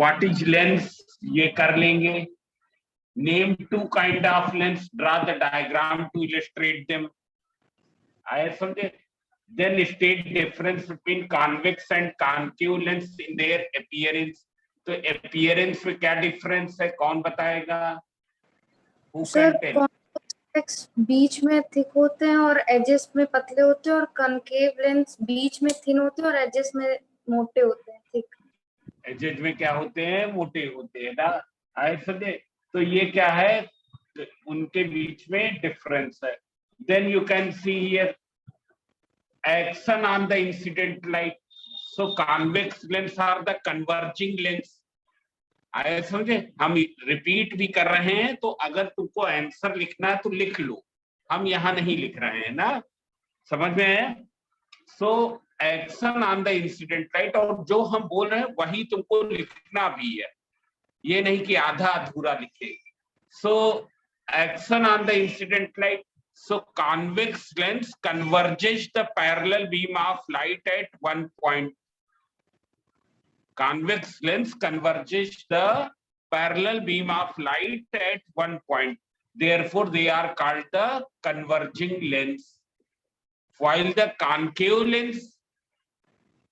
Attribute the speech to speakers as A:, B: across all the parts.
A: What is lens, ये कर लेंगे। Name two kind of lens, draw the diagram to illustrate them. आए समझे? Then state difference between convex and concave lens in their appearance. तो appearance में क्या difference है, कौन बताएगा? Who
B: sir
A: can tell?
B: Convex बीच में थिक होते हैं और एजेस में पतले होते हैं, और कनकेव लेंस बीच में थिन होते हैं और एजेस में मोटे होते हैं, थिक।
A: एजेस में क्या होते हैं? मोटे होते हैं ना। आए समझे? तो ये क्या है, उनके बीच में डिफरेंस है। Then you can see here action on the incident light. So convex lens are the converging lens. आए समझे? हम रिपीट भी कर रहे हैं, तो अगर तुमको आंसर लिखना है तो लिख लो, हम यहाँ नहीं लिख रहे हैं ना। समझ में है? So action on the incident light, और जो हम बोल रहे हैं वही तुमको लिखना भी है, ये नहीं कि आधा अधूरा लिखे। So action on the incident light, so convex lens converges the parallel beam of light at one point. Convex lens converges the parallel beam of light at one point. Therefore, they are called the converging lens. While the concave lens,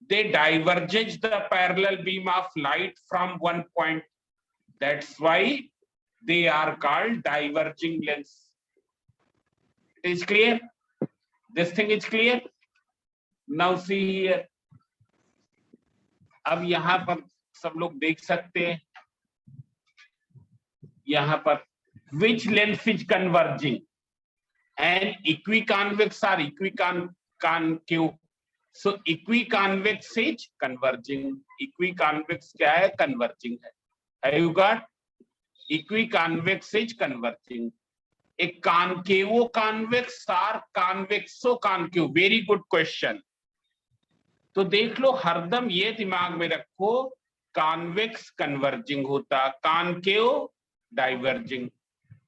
A: they diverge the parallel beam of light from one point. That's why they are called diverging lens. It is clear? This thing is clear? Now see here. अब यहां पर सब लोग देख सकते हैं, यहां पर which lens is converging and equiconvex or equiconcave. So equiconvex is converging. Equiconvex क्या है? Converging है। Have you got? Equiconvex is converging. A concavo convex or convexo concave? Very good question. तो देख लो, हरदम ये दिमाग में रखो, कॉन्वेक्स कन्वर्जिंग होता, कॉनकेव डाइवर्जिंग।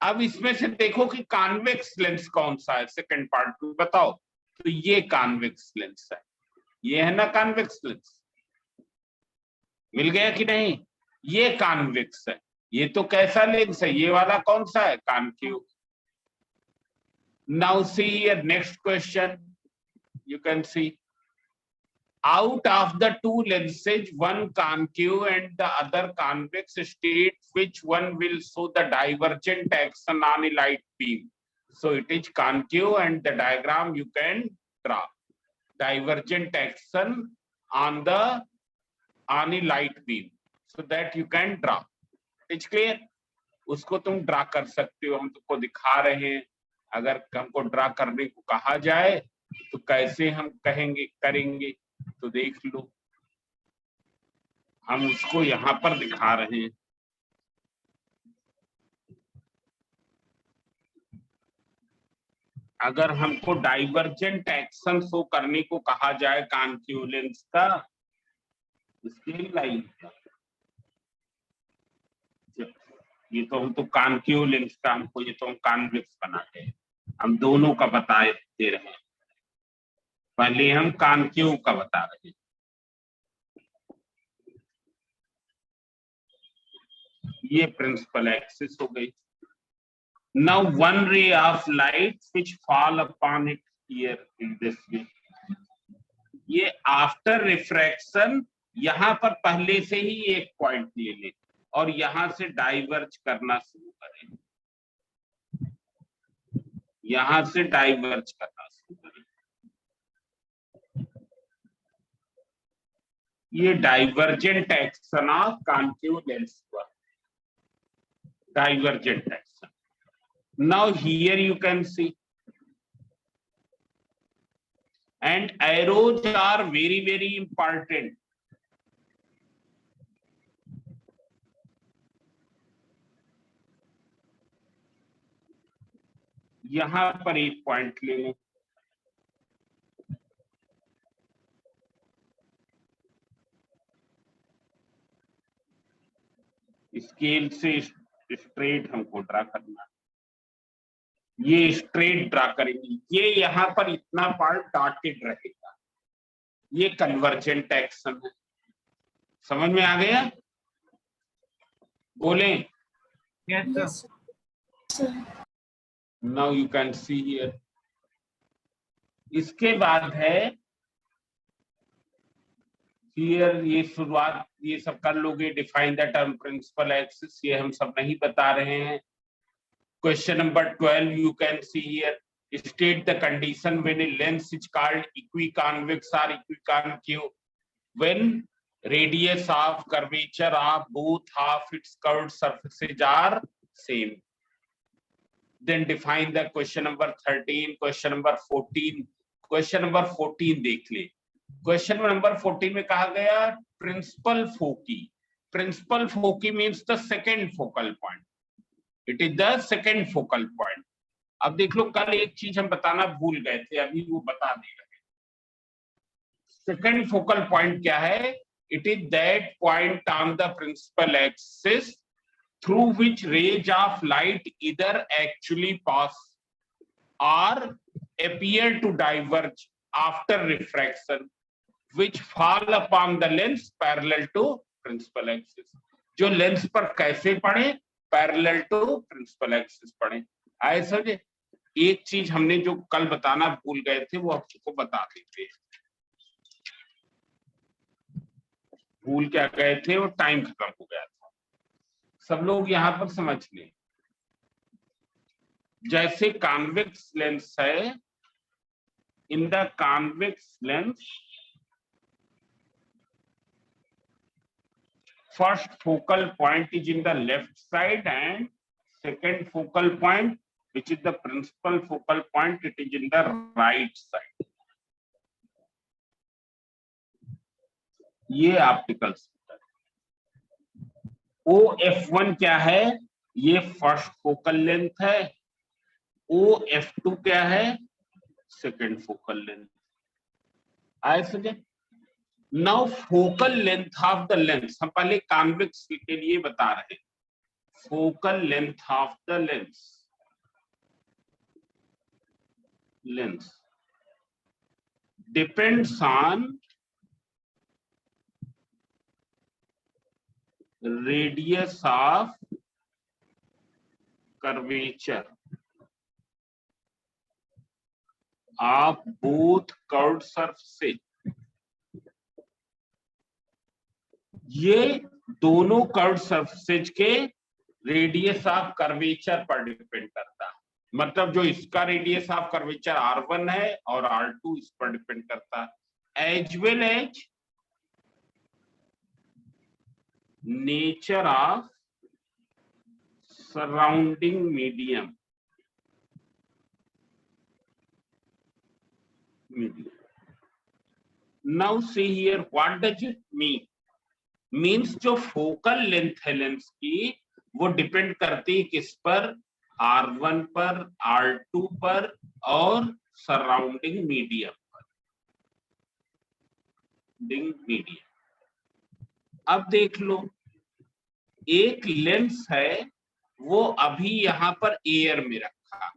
A: अब इसमें से देखो कि कॉन्वेक्स लेंस कौन सा है, सेकंड पार्ट में बताओ। तो ये कॉन्वेक्स लेंस है, ये है ना कॉन्वेक्स लेंस। मिल गया कि नहीं? ये कॉन्वेक्स है। ये तो कैसा लेंस है? ये वाला कौन सा है? Concave. Now see your next question. You can see out of the two lenses, one concave and the other convex, state which one will show the divergent action on a light beam. So it is concave, and the diagram you can draw divergent action on a light beam, so that you can draw. It's clear? उसको तुम draw कर सकते हो, हम तुमको दिखा रहे हैं। अगर हमको ड्रा करने को कहा जाए तो कैसे हम करेंगे, तो देख लो, हम उसको यहां पर दिखा रहे हैं। अगर हमको डाइवर्जेंट एक्शन शो करने को कहा जाए कॉनकेव लेंस का, स्केल लाइन का, ये तो हम तो कॉनकेव लेंस का, हमको ये तो हम कॉन्वेक्स बनाते हैं, हम दोनों का बता दे रहे हैं। पहले हम कॉनकेव का बता रहे हैं। ये प्रिंसिपल एक्सिस हो गई। Now one ray of light which fall upon it here in this way, ये आफ्टर रिफ्रैक्शन यहां पर पहले से ही एक पॉइंट ले ले और यहां से डाइवर्ज करना शुरू करें, यहां से डाइवर्ज करना शुरू करें। ये divergent action of concave lens हुआ, divergent action. Now here you can see, and arrows are very, very important. यहां पर एक पॉइंट ले लें, स्केल से स्ट्रेट हमको ड्रा करना, ये स्ट्रेट ड्रा करेंगे, ये यहां पर इतना पार्ट डॉटेड रहेगा, ये कन्वर्जेंट एक्शन है। समझ में आ गया? बोलें?
C: Yes, sir.
B: Yes, sir.
A: Now you can see here. इसके बाद है here, ये शुरुआत ये सब कर लोगे। Define the term principal axis, ये हम सब नहीं बता रहे हैं। Question number 12 you can see here. State the condition when a lens is called equiconvex or equiconcave when radius of curvature of both half its curved surfaces are same. Then define the question number 13, question number 14. Question number 14 देख ले। Question number 14 में कहा गया principal foci. Principal foci means the second focal point, it is the second focal point. अब देख लो, कल एक चीज हम बताना भूल गए थे, अभी वो बता दे रहे। सेकंड फोकल पॉइंट क्या है? It is that point on the principal axis through which rays of light either actually pass or appear to diverge after refraction, which fall upon the lens parallel to principal axis. जो lens पर कैसे पड़े? Parallel to principal axis पड़े। आए समझे? एक चीज हमने जो कल बताना भूल गए थे वो आपको बता देते हैं। भूल क्या गए थे? वो टाइम खत्म हो गया था। सब लोग यहां पर समझ लें। जैसे कॉन्वेक्स लेंस है, in the convex lens first focal point is in the left side and second focal point which is the principal focal point, it is in the right side. ये ऑप्टिकल OF1 क्या है? ये first focal length है। OF2 क्या है? Second focal length. आए समझे? Now focal length of the lens, हम पहले कॉन्वेक्स के लिए बता रहे हैं। Focal length of the lens depends on radius of curvature of both curved surfaces। ये दोनों कर्व्ड सरफेसेज के रेडियस ऑफ कर्वेचर पर डिपेंड करता है। मतलब जो इसका रेडियस ऑफ कर्वेचर R1 है और R2 इस पर डिपेंड करता है। As well as nature of surrounding medium। Now see here, what does it mean? Means जो फोकल लेंथ है लेंस की, वो डिपेंड करती है किस पर? R1 पर, R2 पर और सराउंडिंग मीडियम पर। मीडियम। अब देख लो, एक लेंस है वो अभी यहां पर एयर में रखा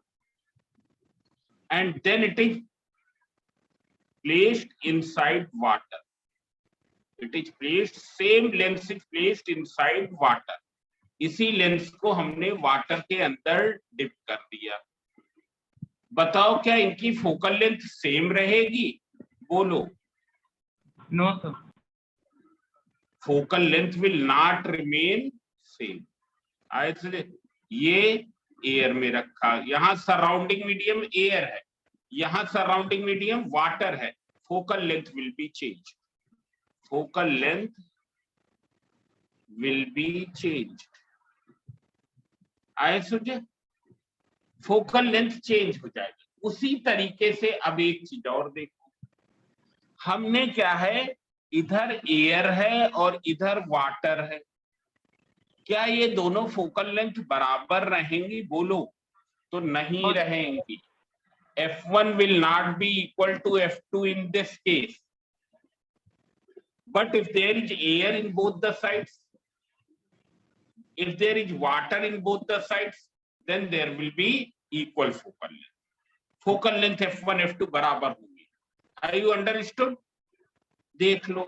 A: and then it is placed inside water. It is placed, same lens is placed inside water. इसी लेंस को हमने वाटर के अंदर डिप कर दिया। बताओ क्या इनकी फोकल लेंथ सेम रहेगी? बोलो।
C: No, sir.
A: Focal length will not remain same. ये एयर में रखा, यहां सराउंडिंग मीडियम एयर है, यहां सराउंडिंग मीडियम वाटर है। Focal length will be change. Focal length will be change. आए समझे? फोकल लेंथ चेंज हो जाएगी। उसी तरीके से अब एक चीज और देखो, हमने क्या है, इधर एयर है और इधर वाटर है। क्या ये दोनों फोकल लेंथ बराबर रहेंगी? बोलो। तो नहीं रहेंगी। F1 will not be equal to F2 in this case. But if there is air in both the sides, if there is water in both the sides, then there will be equal focal length. Focal length F1, F2 बराबर होंगी। Are you understood? देख लो,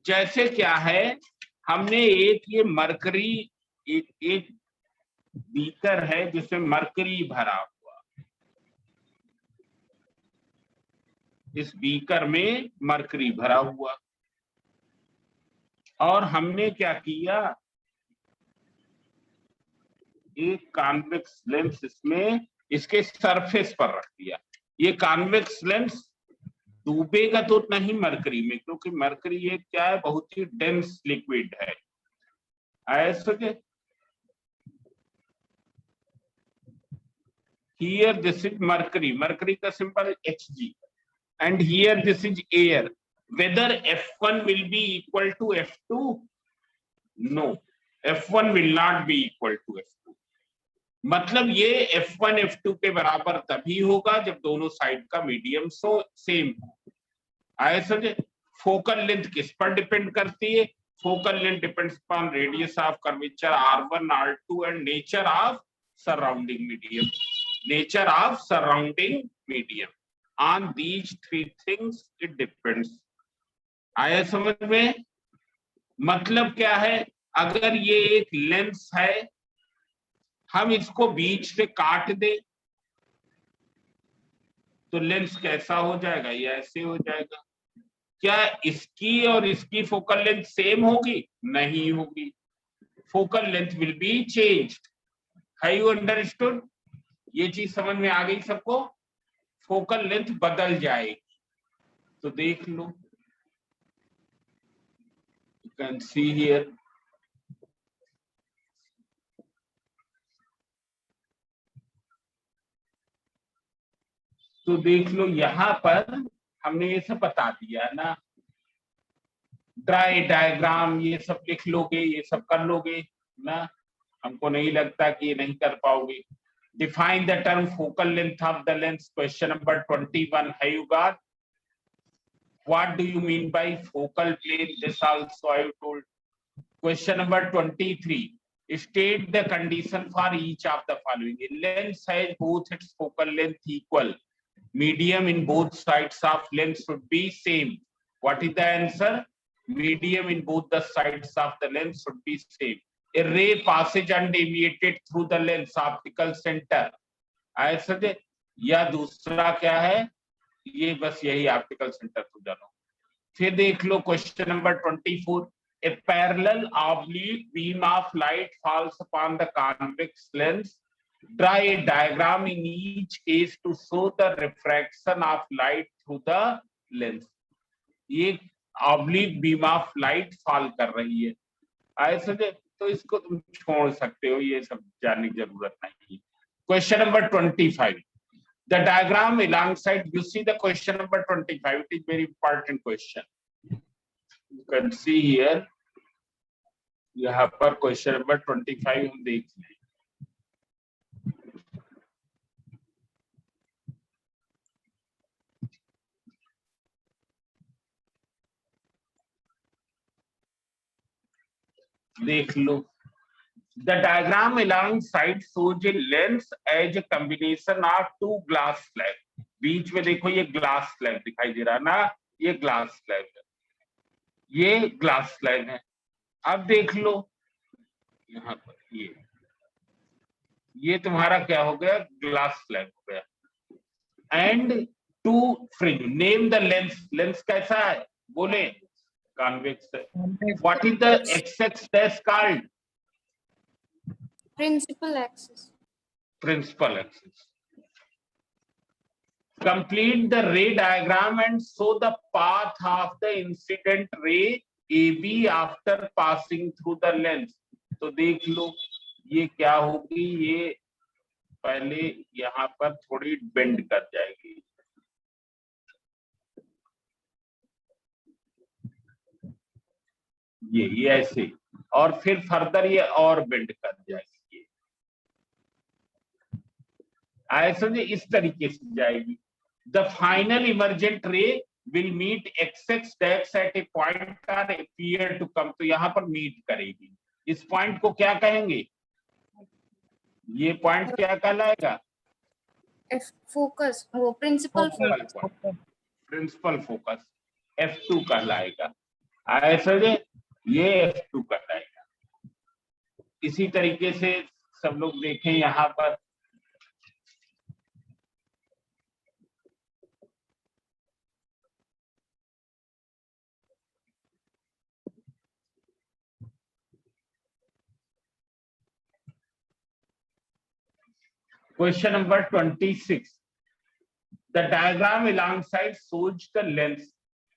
A: जैसे क्या है, हमने एक ये mercury एक बीकर है जिसमें मरकरी भरा हुआ, इस बीकर में मरकरी भरा हुआ, और हमने क्या किया, एक कॉन्वेक्स लेंस इसमें इसके सरफेस पर रख दिया। ये कॉन्वेक्स लेंस डूबेगा तो नहीं मरकरी में, क्योंकि मरकरी ये क्या है, बहुत ही डेंस लिक्विड है। ऐसे here this is mercury का symbol Hg, and here this is air. Whether F1 will be equal to F2? No, F1 will not be equal to F2. मतलब ये F1 F2 के बराबर तभी होगा जब दोनों साइड का मीडियम सेम हो। आए समझे? फोकल लेंथ किस पर डिपेंड करती है? Focal length depends upon radius of curvature R1, R2 and nature of surrounding medium. Nature of surrounding medium. On these three things it depends. आया समझ में? मतलब क्या है, अगर ये एक लेंस है, हम इसको बीच से काट दे तो लेंस कैसा हो जाएगा? ये ऐसे हो जाएगा। क्या इसकी और इसकी फोकल लेंथ सेम होगी? नहीं होगी। Focal length will be changed. है यू अंडरस्टूड? ये चीज समझ में आ गई सबको? फोकल लेंथ बदल जाएगी। तो देख लो, यू कैन सी हियर, तो देख लो यहां पर हमने ये सब बता दिया ना, ड्राई डायग्राम ये सब लिख लोगे, ये सब कर लोगे ना, हमको नहीं लगता कि ये नहीं कर पाओगे। Define the term focal length of the lens. Question number 21. Have you got? What do you mean by focal plane? This also I have told. Question number 23. State the condition for each of the following. A lens has both its focal length equal. Medium in both sides of lens should be same. What is the answer? Medium in both the sides of the lens should be same. A ray passes undeviated through the lens optical center. ऐसे या दूसरा क्या है, ये बस यही optical centre तो जानो। फिर देख लो question number 24. A parallel oblique beam of light falls upon the convex lens. Draw a diagram in each case to show the refraction of light through the lens. ये oblique beam of light fall कर रही है, ऐसे तो इसको तुम छोड़ सकते हो, ये सब जानने की जरूरत नहीं है। Question number 25. The diagram alongside, you see the question number 25. It is very important question. You can see here. यहाँ पर क्वेश्चन नंबर 25 हम देख लें। देख लो, the diagram alongside shows a lens as a combination of two glass slabs. बीच में देखो ये glass slab दिखाई दे रहा है ना, ये ग्लास स्लैब है, ये ग्लास स्लैब है। अब देख लो यहाँ पर ये तुम्हारा क्या हो गया, ग्लास स्लैब हो गया। And to fringe, name the lens, lens कैसा है बोले? कॉन्वेक्स है। What is the X dash called?
B: Principal axis.
A: Principal axis. Complete the ray diagram and show the path of the incident ray AB after passing through the lens. तो देख लो ये क्या होगी, ये पहले यहाँ पर थोड़ी बेंड कर जाएगी, ये ऐसे, और फिर फर्दर ये और बेंड कर जाएगी, ऐसे इस तरीके से जाएगी। The final emergent ray will meet X dash at a point और अपीयर टू कम, तो यहाँ पर मीट करेगी। इस पॉइंट को क्या कहेंगे? ये पॉइंट क्या कहलाएगा?
B: फोकस, वो principal focus.
A: Principal focus F2 कहलाएगा, ऐसे ये F2 कहलाएगा। इसी तरीके से सब लोग देखें यहाँ पर, question number 26, the diagram alongside shows the length,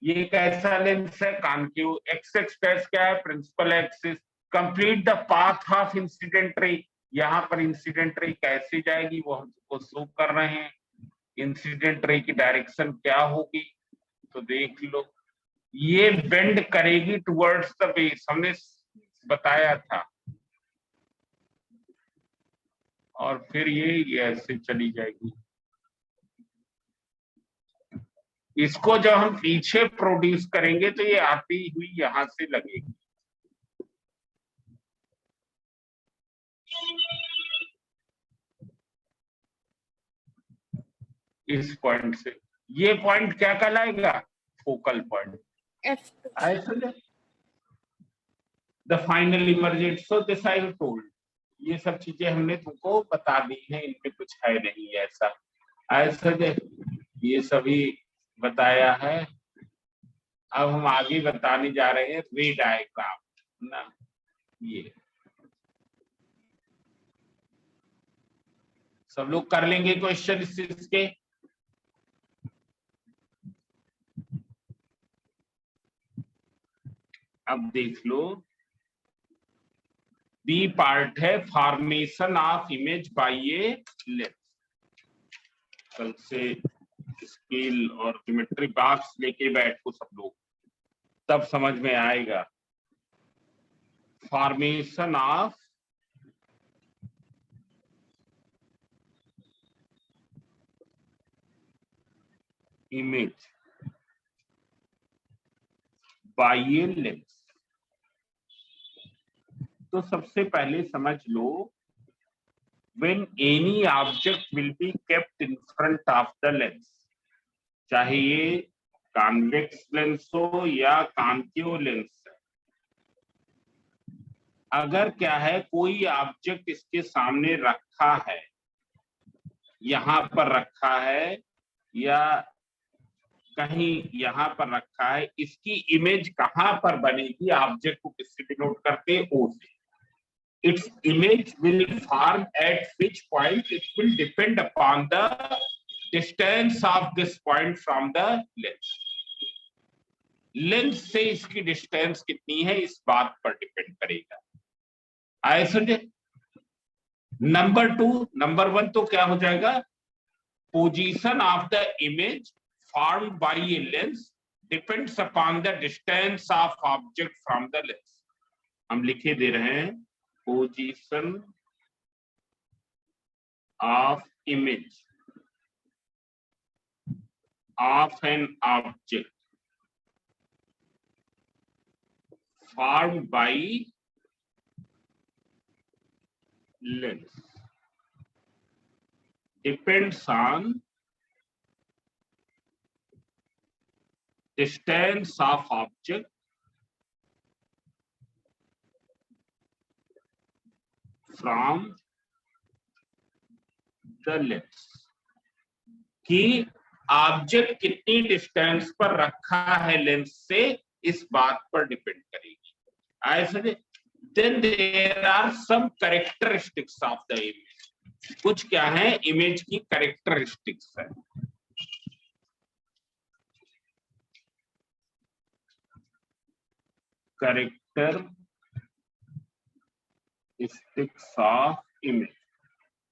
A: ये एक ऐसा लेंस है कॉन्केव, एक्स एक्सिस क्या है, principal axis, complete the path of incident ray, यहाँ पर इंसिडेंट रे कैसे जाएगी वो हमको शो कर रहे हैं, इंसिडेंट रे की डायरेक्शन क्या होगी, तो देख लो, ये बेंड करेगी टुवर्ड्स द बेस, हमने बताया था, और फिर ये ऐसे चली जाएगी, इसको जब हम पीछे प्रोड्यूस करेंगे तो ये आती हुई यहां से लगेगी, इस पॉइंट से, ये पॉइंट क्या कहलाएगा, focal point,
B: F2
A: the final emergent, so this I have told, ये सब चीजें हमने तुमको बता दी हैं, इनमें कुछ है नहीं ऐसा, ऐसा ये सभी बताया है। अब हम आगे बताने जा रहे हैं रे डायग्राम ना, ये सब लोग कर लेंगे क्वेश्चन इसके, अब देख लो, बी पार्ट है formation of image by a lens, कल से स्केल और ज्योमेट्री बॉक्स लेके बैठो सब लोग, तब समझ में आएगा, formation of image by a lens. तो सबसे पहले समझ लो, when any object will be kept in front of the lens, चाहे ये कॉन्वेक्स लेंस हो या कॉन्केव लेंस, अगर क्या है कोई ऑब्जेक्ट इसके सामने रखा है, यहां पर रखा है या कहीं यहां पर रखा है, इसकी इमेज कहां पर बनेगी, ऑब्जेक्ट को किससे डिनोट करते हैं, ओ से, its image will form at which point it will depend upon the distance of this point from the lens, lens से इसकी डिस्टेंस कितनी है इस बात पर डिपेंड करेगा, आए समझे। नंबर 2, नंबर 1 तो क्या हो जाएगा, position of the image formed by a lens depends upon the distance of object from the lens, हम लिखे दे रहे हैं, position of image of an object formed by lens depends on distance of object from the lens, कि object कितनी distance पर रखा है lens से, इस बात पर डिपेंड करेगी, ऐसे। Then there are some characteristics of the image, कुछ क्या है इमेज की कैरेक्टरिस्टिक्स है, characteristics of image.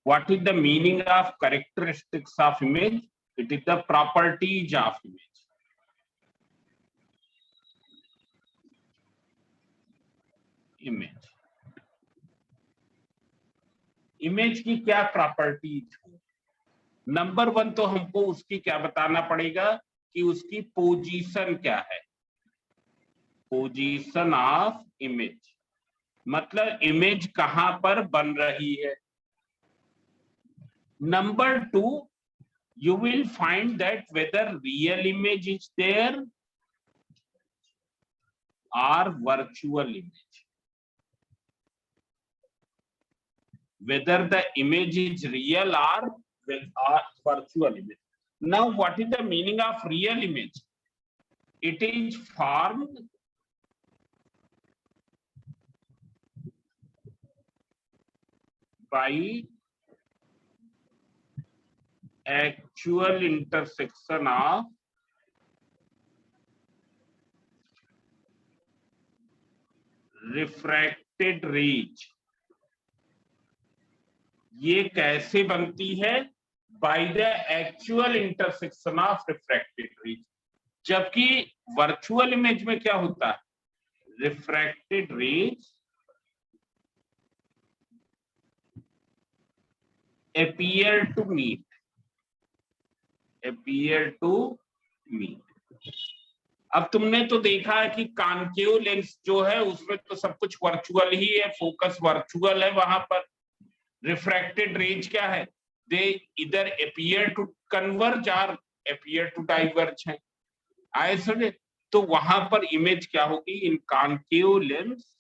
A: What is the meaning of characteristics of image? It is the properties of image. Image की क्या प्रॉपर्टीज हो, नंबर 1 तो हमको उसकी क्या बताना पड़ेगा कि उसकी पोजीशन क्या है, पोजीशन ऑफ इमेज, मतलब इमेज कहां पर बन रही है। Number 2, you will find that whether real image is there or virtual image, whether the image is real or virtual image. Now, what is the meaning of real image? It is formed by actual intersection of refracted rays. ये कैसे बनती है? By the actual intersection of refracted rays. जबकि virtual image में क्या होता है? Refracted rays appear to meet. अब तुमने तो देखा है कि कॉन्केव लेंस जो है उसमें तो सब कुछ वर्चुअल ही है, फोकस वर्चुअल है, वहां पर रिफ्रैक्टेड रेज क्या है? दे इधर appear to converge और appear to diverge है। आए समझे? तो वहां पर इमेज क्या होगी? In concave lens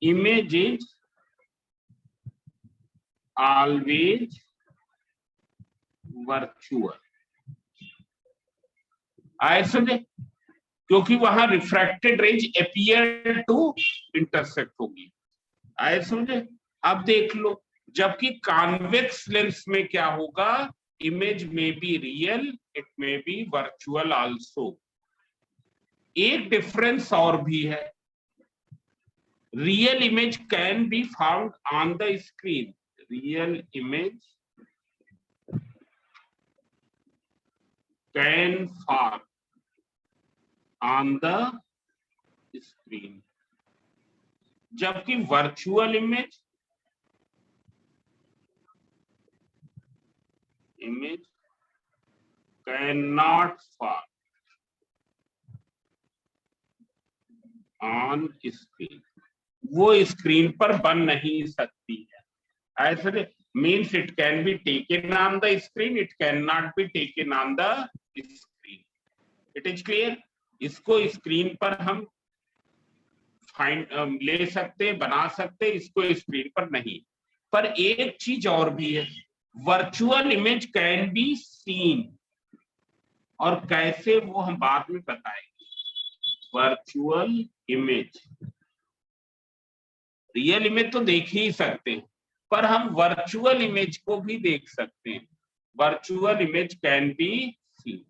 A: image is always virtual. आए समझे? क्योंकि वहां refracted rays appear to intersect होगी। आए समझे? अब देख लो, जबकि कॉन्वेक्स लेंस में क्या होगा? इमेज में बी रियल, इट में बी वर्चुअल आल्सो। एक डिफरेंस और भी है, real image can be found on the screen. Real image can form on the screen. जबकि virtual image cannot form on screen. वो स्क्रीन पर बन नहीं सकती है। ऐसे means it can be taken on the screen, it can not be taken on the screen. It is clear? इसको screen पर हम ले सकते, बना सकते, इसको स्क्रीन पर नहीं। पर एक चीज और भी है, virtual image can be seen, और कैसे वो हम बाद में बताएंगे। वर्चुअल इमेज, रियल इमेज तो देख ही सकते हैं, पर हम वर्चुअल इमेज को भी देख सकते हैं। Virtual image can be seen.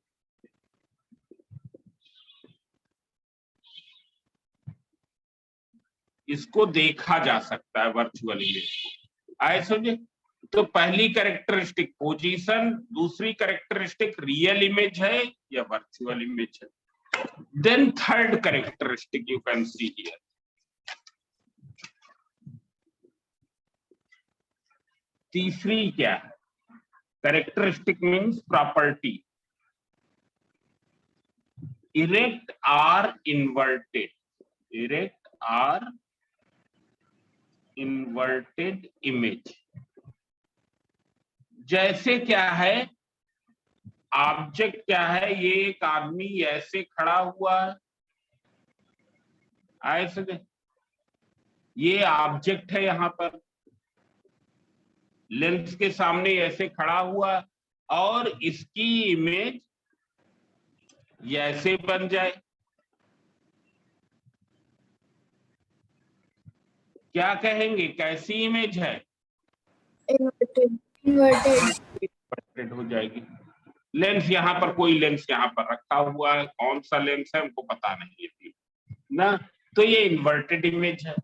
A: इसको देखा जा सकता है वर्चुअल इमेज को। आए समझे? तो पहली कैरेक्टरिस्टिक पोजीशन, दूसरी कैरेक्टरिस्टिक रियल इमेज है या वर्चुअल इमेज है। Then third characteristic you can see here, तीसरी क्या है? Characteristic means property. Erect or inverted, erect or inverted image. जैसे क्या है, ऑब्जेक्ट क्या है? ये एक आदमी ऐसे खड़ा हुआ है, ऐसे ये ऑब्जेक्ट है, यहां पर लेंस के सामने ऐसे खड़ा हुआ, और इसकी इमेज ऐसे बन जाए, क्या कहेंगे? कैसी इमेज है? इन्वर्टेड हो जाएगी। लेंस यहाँ पर, कोई लेंस यहाँ पर रखा हुआ है, कौन सा लेंस है हमको पता नहीं है ना, तो ये इन्वर्टेड इमेज है।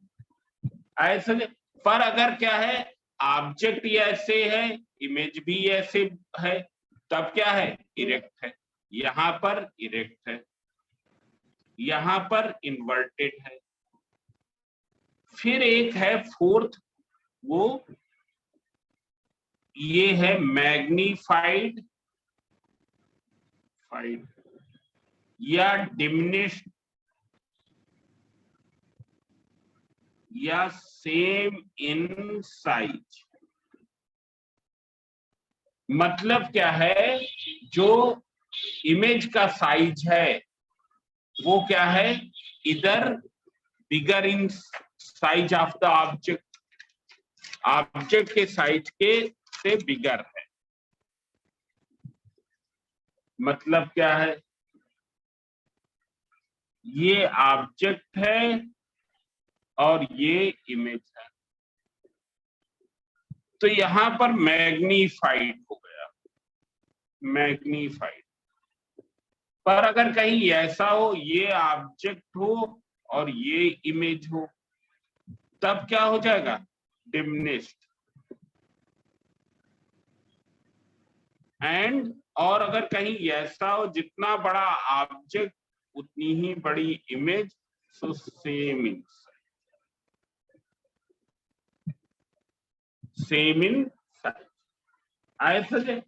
A: ऐसे पर अगर क्या है, ऑब्जेक्ट ऐसे है, इमेज भी ऐसे है, तब क्या है? इरेक्ट है। यहां पर इरेक्ट है, यहां पर इन्वर्टेड है। फिर एक है फोर्थ, वो ये है मैग्नीफाइड या डिमिनिश्ड या सेम इन साइज। मतलब क्या है, जो इमेज का साइज है वो क्या है, इधर bigger in size of the object, object के साइज के से बिगर है। मतलब क्या है, ये ऑब्जेक्ट है और ये इमेज है, तो यहां पर मैग्नीफाइड हो गया, मैग्नीफाइड। पर अगर कहीं ऐसा हो, ये ऑब्जेक्ट हो और ये इमेज हो, तब क्या हो जाएगा, डिमिनिश्ड। एंड और अगर कहीं ऐसा हो, जितना बड़ा ऑब्जेक्ट उतनी ही बड़ी image, so same in size. आए समझे,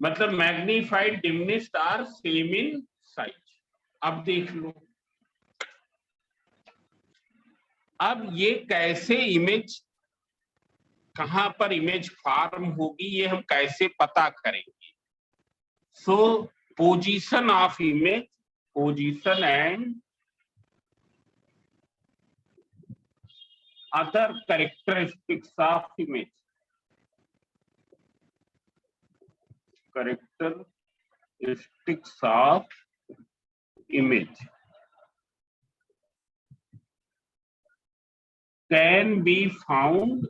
A: मतलब magnified, diminished or same in size. अब देख लो, अब ये कैसे इमेज, कहां पर इमेज फॉर्म होगी, ये हम कैसे पता करेंगे। सो position of image, position and other characteristics of image, characteristics of image can be found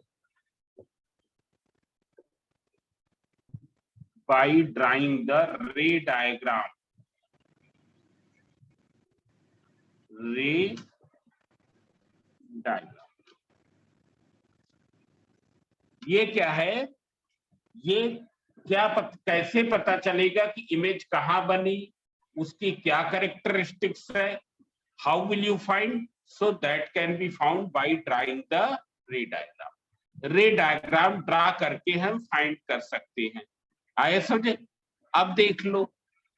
A: by drawing the ray diagram. Ray diagram ये क्या है, ये क्या कैसे पता चलेगा कि इमेज कहां बनी, उसकी क्या कैरेक्टरिस्टिक्स है, how will you find, so that can be found by drawing the ray diagram. रे डायग्राम ड्रा करके हम फाइंड कर सकते हैं। आए समझे। अब देख लो,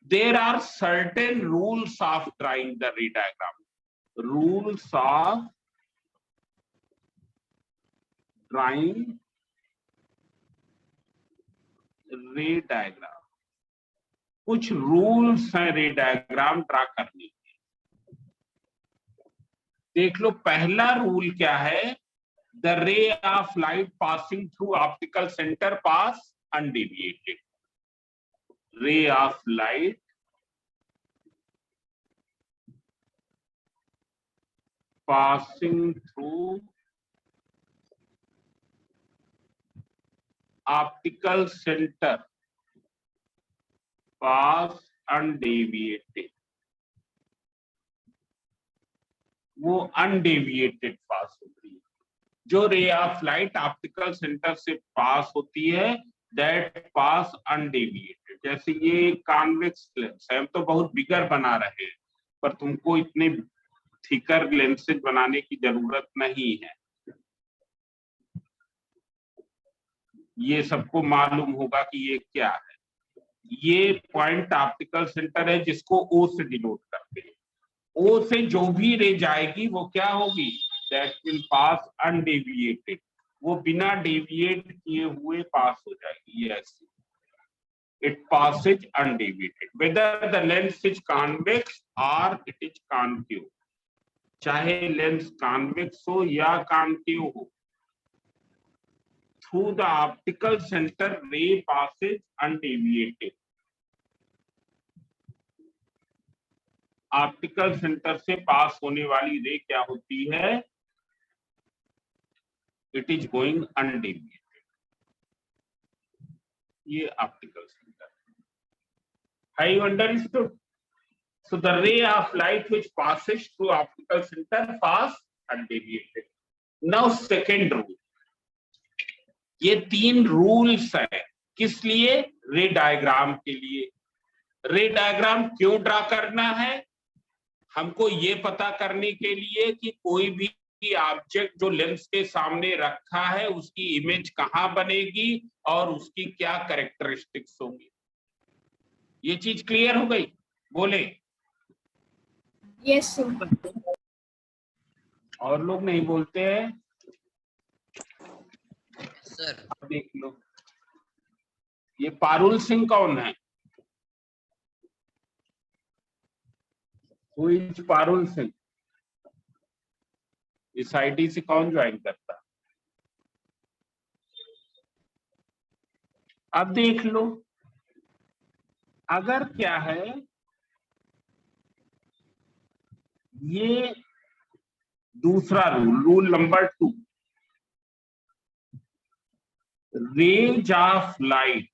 A: there are certain rules of drawing the ray diagram, rules of drawing ray diagram. कुछ रूल्स हैं रे डायग्राम ड्रा करने के। देख लो, पहला रूल क्या है, the ray of light passing through optical centre pass undeviated. Ray of light passing through optical centre pass undeviated, वो undeviated पास होती है। जो ray of light optical centre से पास होती है, दैट पास अनडेविएटेड। जैसे ये कॉन्वेक्स लेंस है, हम तो बहुत बिगर बना रहे हैं, पर तुमको इतने थिकर लेंसेज बनाने की जरूरत नहीं है। ये सबको मालूम होगा कि ये क्या है। ये पॉइंट ऑप्टिकल सेंटर है, जिसको ओ से डिनोट करते हैं। ओ से जो भी रे जाएगी वो क्या होगी, दैट विल पास अनडेविएटेड, वो बिना डेविएट किए हुए पास हो जाएगी। Yes, it passes undeviated whether the lens is convex or it is concave। चाहे लेंस कॉन्वेक्स हो या कॉन्केव हो, through the optical center ray passes undeviated। Optical centre से पास होने वाली रे क्या होती है, इट इज गोइंग अनडेविएटेड। ये ऑप्टिकल सेंटर है। You understood. So the ray of light which passes through optical center pass undeviated। Now second rule, ये तीन रूल्स है किस लिए, रे डायग्राम के लिए। रे डायग्राम क्यों ड्रा करना है, हमको ये पता करने के लिए कि कोई भी ऑब्जेक्ट जो लेंस के सामने रखा है, उसकी इमेज कहां बनेगी और उसकी क्या कैरेक्टरिस्टिक्स होंगी। ये चीज क्लियर हो गई, बोले।
B: Yes sir.
A: और लोग नहीं बोलते हैं
D: सर।
A: देख लो, ये पारुल सिंह कौन है, Who is पारुल सिंह? इस आईडी से कौन ज्वाइन करता? अब देख लो, अगर क्या है, ये दूसरा rule number 2, range of light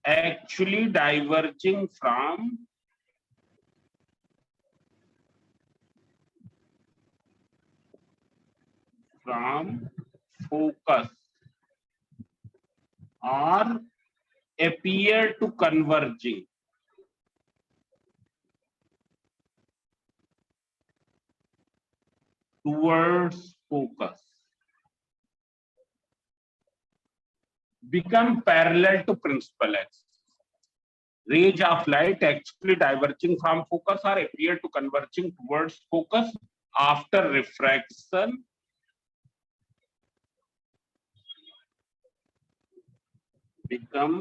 A: actually diverging from focus or appear to converging towards focus become parallel to principal axis. Range of light actually diverging from focus or appear to converging towards focus after refraction become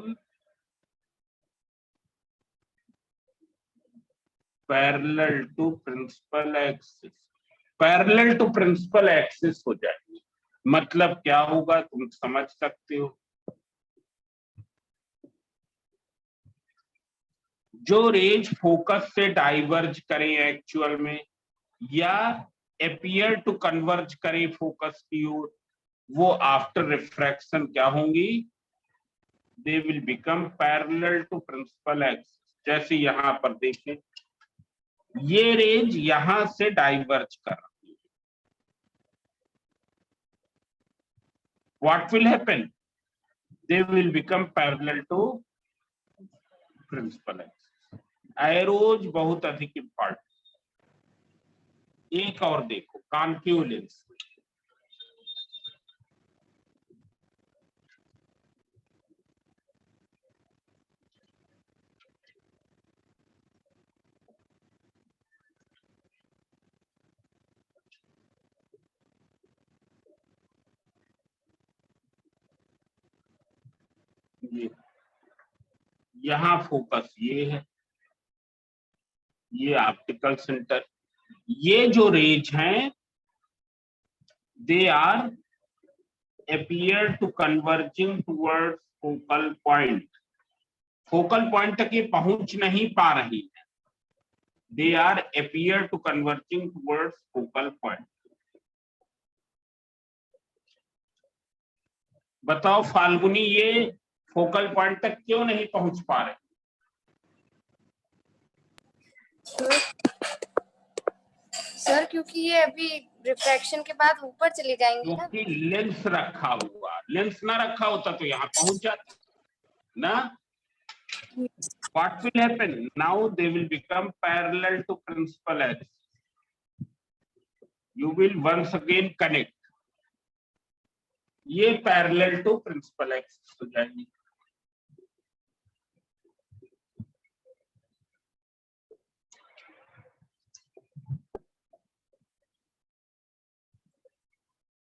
A: parallel to principal axis. Parallel to principal axis हो जाएगी। मतलब क्या होगा तुम समझ सकते हो। जो रेंज फोकस से डाइवर्ज करें एक्चुअल में या अपीयर टू कन्वर्ज करें फोकस की ओर, वो आफ्टर रिफ्रैक्शन क्या होंगी? They will become parallel to principal axis. जैसे यहां पर देखें, ये रेंज यहां से डाइवर्ज कर रही है, what will happen? They will become parallel to principal axis. Arrows बहुत अधिक इंपॉर्टेंट। एक और देखो, कॉन्केव लेंस। ये यहां फोकस ये है, ये ऑप्टिकल सेंटर। ये जो रेज हैं, they are appear to converging towards focal point. Focal point तक ये पहुंच नहीं पा रही है। They are appear to converging towards focal point. बताओ फाल्गुनी, ये फोकल पॉइंट तक क्यों नहीं पहुंच पा रहे?
B: सर क्योंकि ये अभी रिफ्रैक्शन के बाद ऊपर चले जाएंगे ना।
A: क्योंकि लेंस रखा हुआ, लेंस ना रखा होता तो यहाँ पहुंच जाता ना। What will happen? Now they will become parallel to principal axis. You will once again connect. ये parallel to principal axis हो जाएगी।